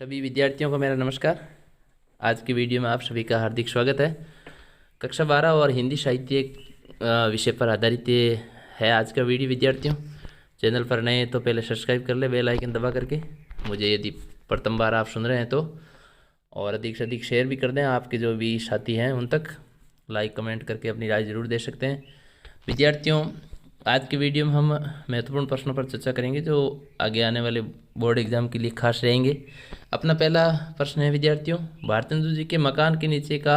सभी विद्यार्थियों को मेरा नमस्कार। आज की वीडियो में आप सभी का हार्दिक स्वागत है। कक्षा 12 और हिंदी साहित्य विषय पर आधारित ये है आज का वीडियो। विद्यार्थियों, चैनल पर नए हैं तो पहले सब्सक्राइब कर ले बेल आइकन दबा करके। मुझे यदि प्रथम बार आप सुन रहे हैं तो और अधिक से अधिक शेयर भी कर दें, आपके जो भी साथी हैं उन तक। लाइक कमेंट करके अपनी राय ज़रूर दे सकते हैं। विद्यार्थियों, आज की वीडियो में हम महत्वपूर्ण प्रश्नों पर चर्चा करेंगे जो आगे आने वाले बोर्ड एग्जाम के लिए खास रहेंगे। अपना पहला प्रश्न है विद्यार्थियों, भारतेंदु जी के मकान के नीचे का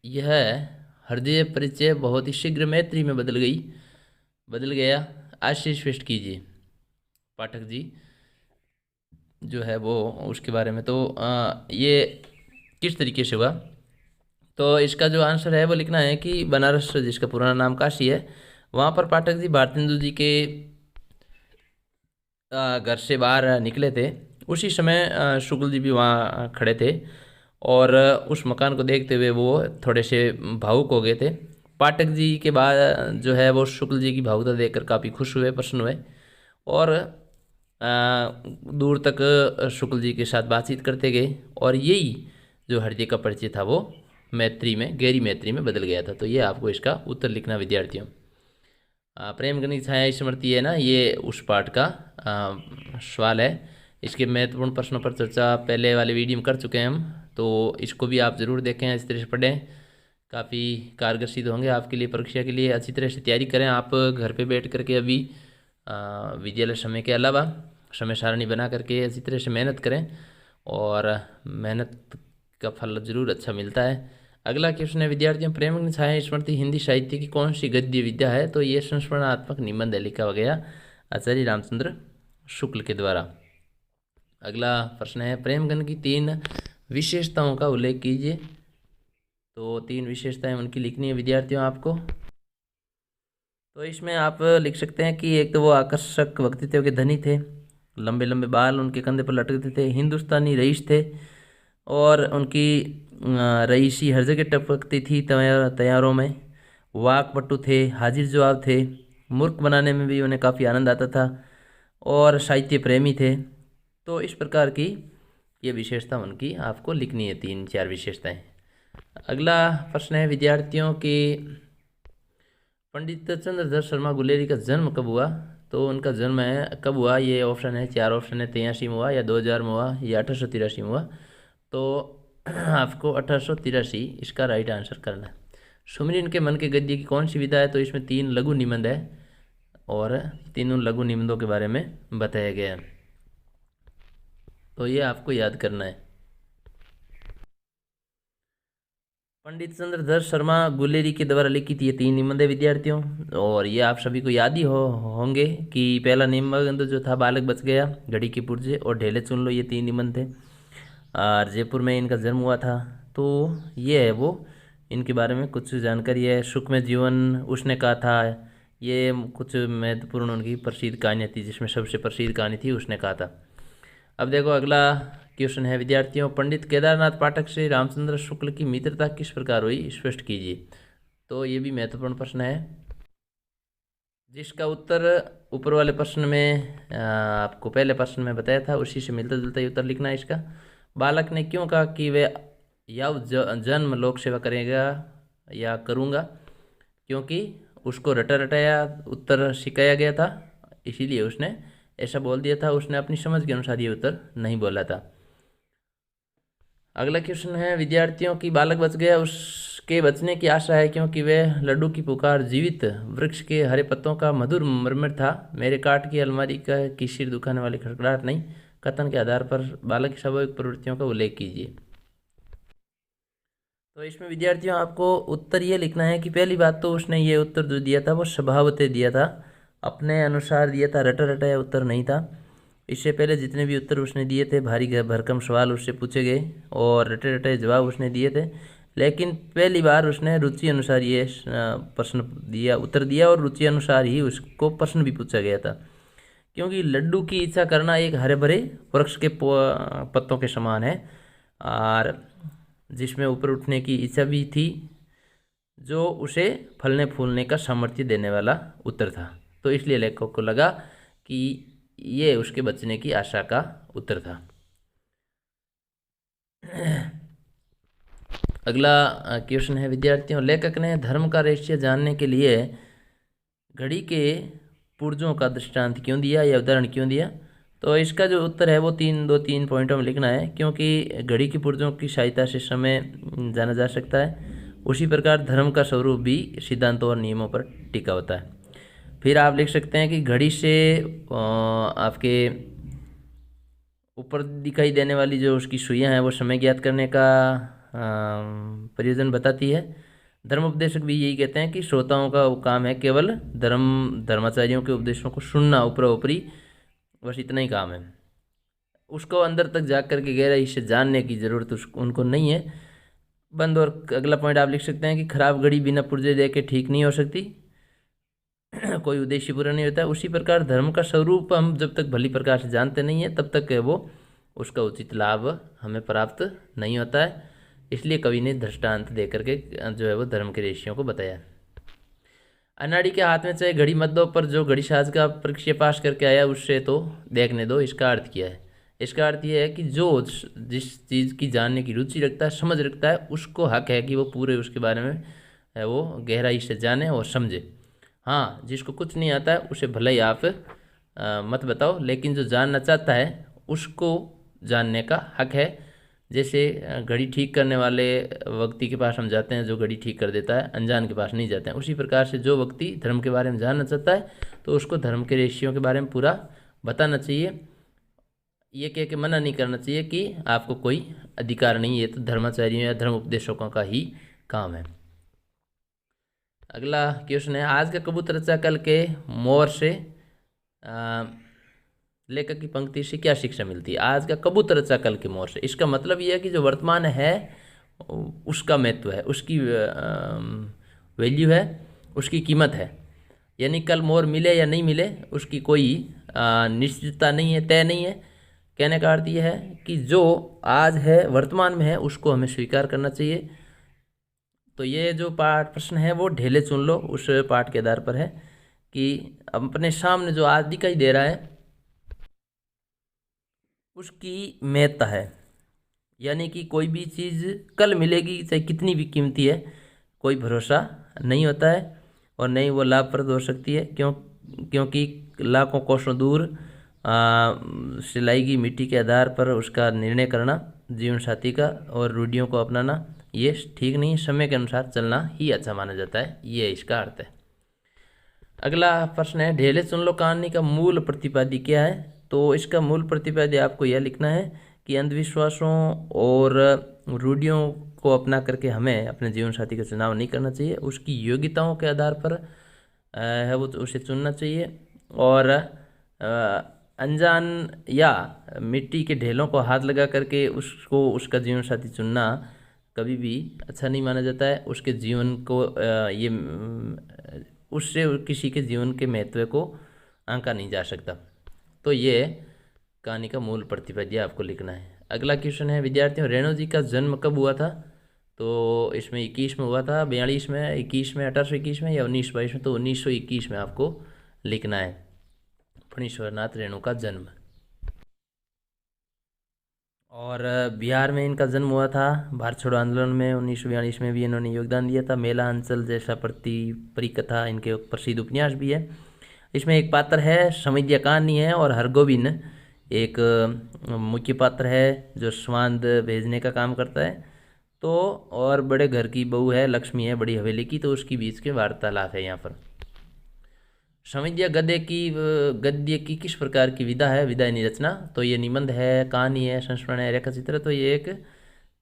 यह हृदय परिचय बहुत ही शीघ्र मैत्री में बदल गया। आशय स्पष्ट कीजिए। पाठक जी जो है वो उसके बारे में तो ये किस तरीके से हुआ, तो इसका जो आंसर है वो लिखना है कि बनारस, जिसका पुराना नाम काशी है, वहाँ पर पाठक जी भारतेंदु जी के घर से बाहर निकले थे। उसी समय शुक्ल जी भी वहाँ खड़े थे और उस मकान को देखते हुए वो थोड़े से भावुक हो गए थे। पाठक जी के बाद जो है वो शुक्ल जी की भावुकता देखकर काफ़ी खुश हुए, प्रसन्न हुए और दूर तक शुक्ल जी के साथ बातचीत करते गए और यही जो हृदय का परिचय था वो मैत्री में, गहरी मैत्री में बदल गया था। तो ये आपको इसका उत्तर लिखना विद्यार्थियों। प्रेम गणित छाया स्मृति है ना, ये उस पाठ का सवाल है। इसके महत्वपूर्ण प्रश्नों पर चर्चा पहले वाले वीडियो में कर चुके हैं हम, तो इसको भी आप ज़रूर देखें, इस तरह से पढ़ें, काफ़ी कारगर सिद्ध होंगे आपके लिए। परीक्षा के लिए अच्छी तरह से तैयारी करें। आप घर पे बैठ करके अभी विद्यालय समय के अलावा समय सारणी बना करके अच्छी तरह से मेहनत करें और मेहनत का फल ज़रूर अच्छा मिलता है। अगला क्वेश्चन है विद्यार्थियों, प्रेम छाया स्मृति हिंदी साहित्य की कौन सी गद्य विद्या है? तो ये संस्मरणात्मक निबंध है, लिखा गया आचार्य रामचंद्र शुक्ल के द्वारा। अगला प्रश्न है, प्रेमगन की 3 विशेषताओं का उल्लेख कीजिए। तो 3 विशेषताएं उनकी लिखनी है विद्यार्थियों आपको। तो इसमें आप लिख सकते हैं कि एक तो वो आकर्षक व्यक्तित्व के धनी थे, लंबे लंबे बाल उनके कंधे पर लटकते थे, हिंदुस्तानी रईस थे और उनकी रईसी हर जगह टपकती थी तैयारों में, वाकपटु थे, हाजिर जवाब थे, मूर्ख बनाने में भी उन्हें काफ़ी आनंद आता था और साहित्य प्रेमी थे। तो इस प्रकार की ये विशेषता उनकी आपको लिखनी है, 3-4 विशेषताएं। अगला प्रश्न है विद्यार्थियों की, पंडित चंद्रधर शर्मा गुलेरी का जन्म कब हुआ? तो उनका जन्म है कब हुआ, ये ऑप्शन है, 4 ऑप्शन है, 83 में हुआ या 2000 में हुआ या 1883 में हुआ। तो आपको 1883 इसका राइट आंसर करना है। सुमरीन के मन के गद्य की कौन सी विधा है? तो इसमें 3 लघु निबंध है और तीनों लघु निबंधों के बारे में बताया गया है, तो ये आपको याद करना है। पंडित चंद्रधर शर्मा गुलेरी के द्वारा लिखित ये 3 निबंध है विद्यार्थियों, और ये आप सभी को याद ही होंगे कि पहला निबंध जो था, बालक बच गया, घड़ी के पुर्जे और ढेले चुन लो, ये 3 निबंध थे और जयपुर में इनका जन्म हुआ था। तो ये है वो, इनके बारे में कुछ जानकारी है। सुख में जीवन उसने कहा था, ये कुछ महत्वपूर्ण उनकी प्रसिद्ध कहानियाँ थी, जिसमें सबसे प्रसिद्ध कहानी थी उसने कहा था। अब देखो अगला क्वेश्चन है विद्यार्थियों, पंडित केदारनाथ पाठक से रामचंद्र शुक्ल की मित्रता किस प्रकार हुई, स्पष्ट कीजिए। तो ये भी महत्वपूर्ण प्रश्न है, जिसका उत्तर ऊपर वाले प्रश्न में आपको पहले प्रश्न में बताया था, उसी से मिलता जुलता ही उत्तर लिखना है इसका। बालक ने क्यों कहा कि वे यव जन्म लोक सेवा करेगा या करूँगा? क्योंकि उसको रटा रटाया उत्तर सिखाया गया था, इसीलिए उसने ऐसा बोल दिया था, उसने अपनी समझ के अनुसार ये उत्तर नहीं बोला था। अगला क्वेश्चन है विद्यार्थियों की, बालक बच गया, उसके बचने की आशा है क्योंकि वह लड्डू की पुकार जीवित वृक्ष के हरे पत्तों का मधुर मरमर था, मेरे काट की अलमारी का की सिर दुखाने वाली खड़खड़ाहट नहीं। कथन के आधार पर बालक की स्वाभाविक प्रवृत्तियों का उल्लेख कीजिए। तो इसमें विद्यार्थियों आपको उत्तर ये लिखना है कि पहली बात तो उसने ये उत्तर जो दिया था वो स्वभावतः दिया था, अपने अनुसार दिया था, रटा रटाया उत्तर नहीं था। इससे पहले जितने भी उत्तर उसने दिए थे, भारी भरकम सवाल उससे पूछे गए और रटे रटे जवाब उसने दिए थे, लेकिन पहली बार उसने रुचि अनुसार ये प्रश्न दिया, उत्तर दिया और रुचि अनुसार ही उसको प्रश्न भी पूछा गया था। क्योंकि लड्डू की इच्छा करना एक हरे भरे वृक्ष के पत्तों के समान है और जिसमें ऊपर उठने की इच्छा भी थी, जो उसे फलने फूलने का सामर्थ्य देने वाला उत्तर था। तो इसलिए लेखक को लगा कि ये उसके बचने की आशा का उत्तर था। अगला क्वेश्चन है विद्यार्थियों, लेखक ने धर्म का रहस्य जानने के लिए घड़ी के पुर्जों का दृष्टांत क्यों दिया या उदाहरण क्यों दिया? तो इसका जो उत्तर है वो तीन पॉइंटों में लिखना है, क्योंकि घड़ी की पुर्जों की सहायता से समय जाना जा सकता है। उसी प्रकार धर्म का स्वरूप भी सिद्धांतों और नियमों पर टिका होता है। फिर आप लिख सकते हैं कि घड़ी से आपके ऊपर दिखाई देने वाली जो उसकी सुइयाँ हैं वो समय ज्ञात करने का प्रयोजन बताती है। धर्म उपदेशक भी यही कहते हैं कि श्रोताओं का वो काम है केवल धर्माचार्यों के उपदेशों को सुनना, ऊपर ऊपरी बस इतना ही काम है। उसको अंदर तक जा कर के गहराई से जानने की ज़रूरत उनको नहीं है। बंद। और अगला पॉइंट आप लिख सकते हैं कि खराब घड़ी बिना पुर्जे दे के ठीक नहीं हो सकती, कोई उद्देश्य पूरा नहीं होता है। उसी प्रकार धर्म का स्वरूप हम जब तक भली प्रकार से जानते नहीं हैं तब तक वो उसका उचित लाभ हमें प्राप्त नहीं होता है। इसलिए कवि ने दृष्टांत दे करके जो है वो धर्म के रहस्यों को बताया। अनाड़ी के हाथ में चाहे घड़ी मत दो, पर जो घड़ी साज का परीक्षा पास करके आया उससे तो देखने दो। इसका अर्थ क्या है? इसका अर्थ यह है कि जो जिस चीज़ की जानने की रुचि रखता है, समझ रखता है, उसको हक है कि वो पूरे उसके बारे में है वो गहराई से जाने और समझे। हाँ, जिसको कुछ नहीं आता है उसे भले ही आप मत बताओ, लेकिन जो जानना चाहता है उसको जानने का हक है। जैसे घड़ी ठीक करने वाले व्यक्ति के पास हम जाते हैं जो घड़ी ठीक कर देता है, अनजान के पास नहीं जाते हैं। उसी प्रकार से जो व्यक्ति धर्म के बारे में जानना चाहता है तो उसको धर्म के रहस्यों के बारे में पूरा बताना चाहिए। ये कह के मना नहीं करना चाहिए कि आपको कोई अधिकार नहीं है, तो धर्माचार्यों या धर्म उपदेशकों का ही काम है। अगला क्वेश्चन है, आज का कबूतर रचा कल के मोर से लेखक की पंक्ति से क्या शिक्षा मिलती है? आज का कबूतर रचा कल के मोर से, इसका मतलब यह है कि जो वर्तमान है उसका महत्व है, उसकी वैल्यू है, उसकी कीमत है। यानी कल मोर मिले या नहीं मिले उसकी कोई निश्चितता नहीं है, तय नहीं है। कहने का अर्थ यह है कि जो आज है, वर्तमान में है, उसको हमें स्वीकार करना चाहिए। तो ये जो पाठ प्रश्न है वो ढेले चुन लो उस पाठ के आधार पर है कि अपने सामने जो आज दिखाई दे रहा है उसकी महत्ता है। यानी कि कोई भी चीज़ कल मिलेगी चाहे कितनी भी कीमती है, कोई भरोसा नहीं होता है और नहीं वो लाभप्रद हो सकती है। क्योंकि लाखों कोसों दूर सिलाई की मिट्टी के आधार पर उसका निर्णय करना जीवन साथी का और रूढ़ियों को अपनाना ये ठीक नहीं, समय के अनुसार चलना ही अच्छा माना जाता है, ये इसका अर्थ है। अगला प्रश्न है, ढेले चुन लो कहानी का मूल प्रतिपाद्य क्या है? तो इसका मूल प्रतिपाद्य आपको यह लिखना है कि अंधविश्वासों और रूढ़ियों को अपना करके हमें अपने जीवन साथी का चुनाव नहीं करना चाहिए। उसकी योग्यताओं के आधार पर है वो उसे चुनना चाहिए। और अनजान या मिट्टी के ढेलों को हाथ लगा करके उसको उसका जीवन साथी चुनना कभी भी अच्छा नहीं माना जाता है। उसके जीवन को उससे किसी के जीवन के महत्व को आंका नहीं जा सकता। तो ये कहानी का मूल प्रतिपाद्य आपको लिखना है। अगला क्वेश्चन है विद्यार्थियों, रेणु जी का जन्म कब हुआ था? तो इसमें 21 में हुआ था, 42 में, 21 में, 1821 में या 1922 में? तो 1921 में आपको लिखना है फणीश्वरनाथ रेणु का जन्म। और बिहार में इनका जन्म हुआ था। भारत छोड़ो आंदोलन में 1942 में भी इन्होंने योगदान दिया था। मेला अंचल जैसा परिकथा इनके प्रसिद्ध उपन्यास भी है। इसमें एक पात्र है समिध्या कहानी है और हरगोविंद एक मुख्य पात्र है जो स्वांद भेजने का काम करता है। तो और बड़े घर की बहू है, लक्ष्मी है बड़ी हवेली की, तो उसकी बीच के वार्तालाप है यहाँ पर। समिध्या गद्य की किस प्रकार की विधा है? विधा यानी रचना। तो ये निबंध है, कहानी है, संस्मरण है, रेखा चित्र। तो ये एक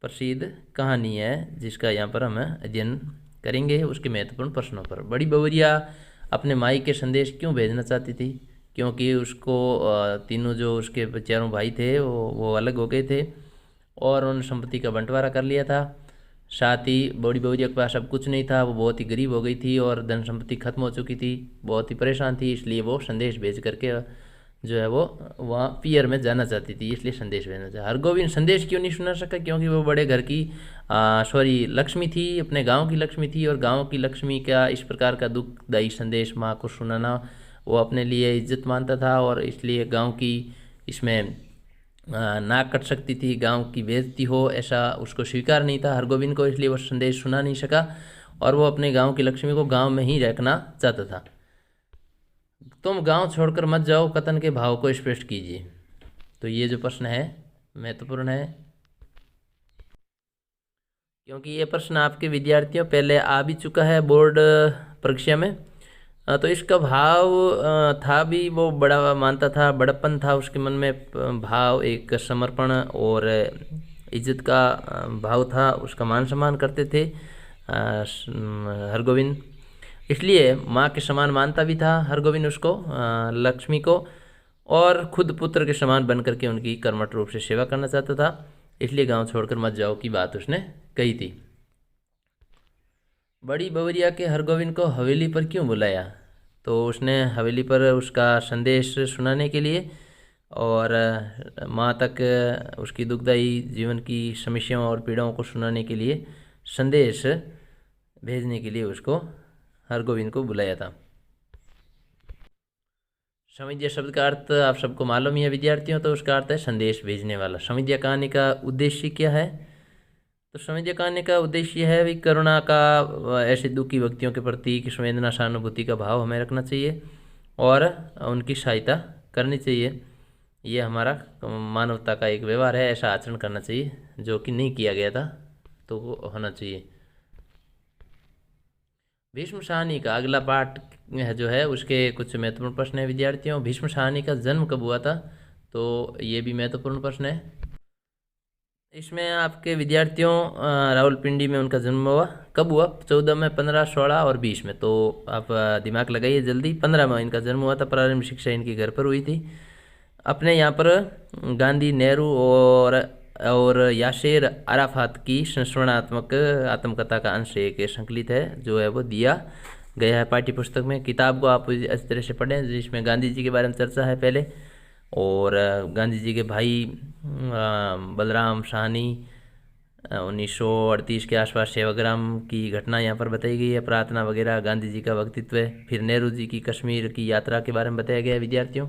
प्रसिद्ध कहानी है जिसका यहाँ पर हम अध्ययन करेंगे उसके महत्वपूर्ण प्रश्नों पर। बड़ी बवरिया अपने माई के संदेश क्यों भेजना चाहती थी? क्योंकि उसको तीनों जो उसके चारों भाई थे वो अलग हो गए थे और उन्होंने संपत्ति का बंटवारा कर लिया था। साथ ही बड़ी बवरिया के पास अब कुछ नहीं था, वो बहुत ही गरीब हो गई थी और धन संपत्ति खत्म हो चुकी थी, बहुत ही परेशान थी। इसलिए वो संदेश भेज करके जो है वो वहाँ पियर में जाना चाहती थी, इसलिए संदेश भेजना चाहा। हरगोविंद संदेश क्यों नहीं सुना सका? क्योंकि वो बड़े घर की लक्ष्मी थी, अपने गांव की लक्ष्मी थी और गांव की लक्ष्मी का इस प्रकार का दुखदायी संदेश माँ को सुनाना वो अपने लिए इज्जत मानता था और इसलिए गांव की इसमें नाक कट सकती थी, गांव की बेइज्जती हो ऐसा उसको स्वीकार नहीं था हरगोविंद को, इसलिए वो संदेश सुना नहीं सका और वो अपने गांव की लक्ष्मी को गांव में ही रखना चाहता था। तुम गांव छोड़कर मत जाओ, कथन के भाव को स्पष्ट कीजिए। तो ये जो प्रश्न है महत्वपूर्ण है, क्योंकि ये प्रश्न आपके विद्यार्थियों पहले आ भी चुका है बोर्ड परीक्षा में। तो इसका भाव था भी, वो बड़ा मानता था, बड़प्पन था उसके मन में, भाव एक समर्पण और इज्जत का भाव था, उसका मान सम्मान करते थे हरगोविंद, इसलिए माँ के समान मानता भी था हरगोविंद उसको, लक्ष्मी को, और खुद पुत्र के समान बन करके उनकी कर्मठ रूप से सेवा करना चाहता था, इसलिए गांव छोड़कर मत जाओ की बात उसने कही थी। बड़ी बवरिया के हरगोविंद को हवेली पर क्यों बुलाया? तो उसने हवेली पर उसका संदेश सुनाने के लिए और माँ तक उसकी दुखदायी जीवन की समस्याओं और पीड़ाओं को सुनाने के लिए, संदेश भेजने के लिए उसको हरगोविंद को बुलाया था। संविद्या शब्द का अर्थ आप सबको मालूम ही है विद्यार्थियों, तो उसका अर्थ है संदेश भेजने वाला। संविद्या कहानी का उद्देश्य क्या है? तो संविद्या कहानी का उद्देश्य है भी करुणा का, ऐसे दुखी व्यक्तियों के प्रति की संवेदना सहानुभूति का भाव हमें रखना चाहिए और उनकी सहायता करनी चाहिए। ये हमारा मानवता का एक व्यवहार है, ऐसा आचरण करना चाहिए जो कि नहीं किया गया था, तो वो होना चाहिए। भीष्म साहनी का अगला पाठ जो है उसके कुछ महत्वपूर्ण प्रश्न है विद्यार्थियों। भीष्म साहनी का जन्म कब हुआ था? तो ये भी महत्वपूर्ण प्रश्न है। इसमें आपके विद्यार्थियों रावलपिंडी में उनका जन्म हुआ। कब हुआ? 14 में, 15, 16 और 20 में। तो आप दिमाग लगाइए जल्दी। 15 में इनका जन्म हुआ था। प्रारंभिक शिक्षा इनकी घर पर हुई थी। अपने यहाँ पर गांधी, नेहरू और यासेर अराफात की संस्मरणात्मक आत्मकथा का अंश एक संकलित है, जो है वो दिया गया है पाठ्य पुस्तक में। किताब को आप इस तरह से पढ़ें जिसमें गांधी जी के बारे में चर्चा है पहले, और गांधी जी के भाई बलराम साहनी 1938 के आसपास सेवाग्राम की घटना यहाँ पर बताई गई है, प्रार्थना वगैरह, गांधी जी का व्यक्तित्व। फिर नेहरू जी की कश्मीर की यात्रा के बारे में बताया गया है विद्यार्थियों।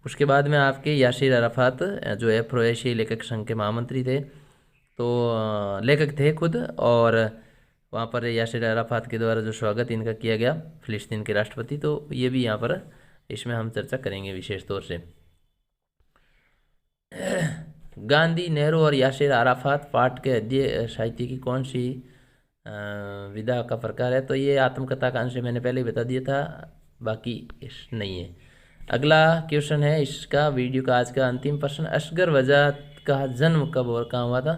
उसके बाद में आपके यासिर अराफात जो है अफ्रो एशियाई लेखक संघ के महामंत्री थे, तो लेखक थे खुद, और वहाँ पर यासिर अराफात के द्वारा जो स्वागत इनका किया गया फिलिस्तीन के राष्ट्रपति, तो ये भी यहाँ पर इसमें हम चर्चा करेंगे विशेष तौर से। गांधी, नेहरू और यासिर अराफात पाठ के अध्यय साहित्य की कौन सी विधा का प्रकार है? तो ये आत्मकथा का अंश मैंने पहले ही बता दिया था, बाकी इस नहीं है। अगला क्वेश्चन है इसका वीडियो का आज का अंतिम प्रश्न, असगर वजह का जन्म कब और कहाँ हुआ था?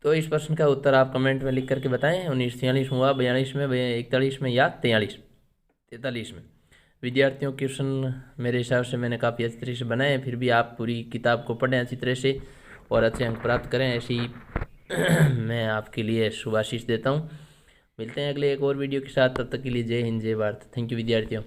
तो इस प्रश्न का उत्तर आप कमेंट में लिख करके बताएं। 1943 में हुआ, 42 में, 41 में या 43 में। विद्यार्थियों क्वेश्चन मेरे हिसाब से मैंने काफ़ी अच्छी तरह से बनाए हैं, फिर भी आप पूरी किताब को पढ़ें अच्छी तरह से और अच्छे अंक प्राप्त करें, ऐसी मैं आपके लिए शुभाशीष देता हूँ। मिलते हैं अगले एक और वीडियो के साथ, तब तक के लिए जय हिंद, जय भारत। थैंक यू विद्यार्थियों।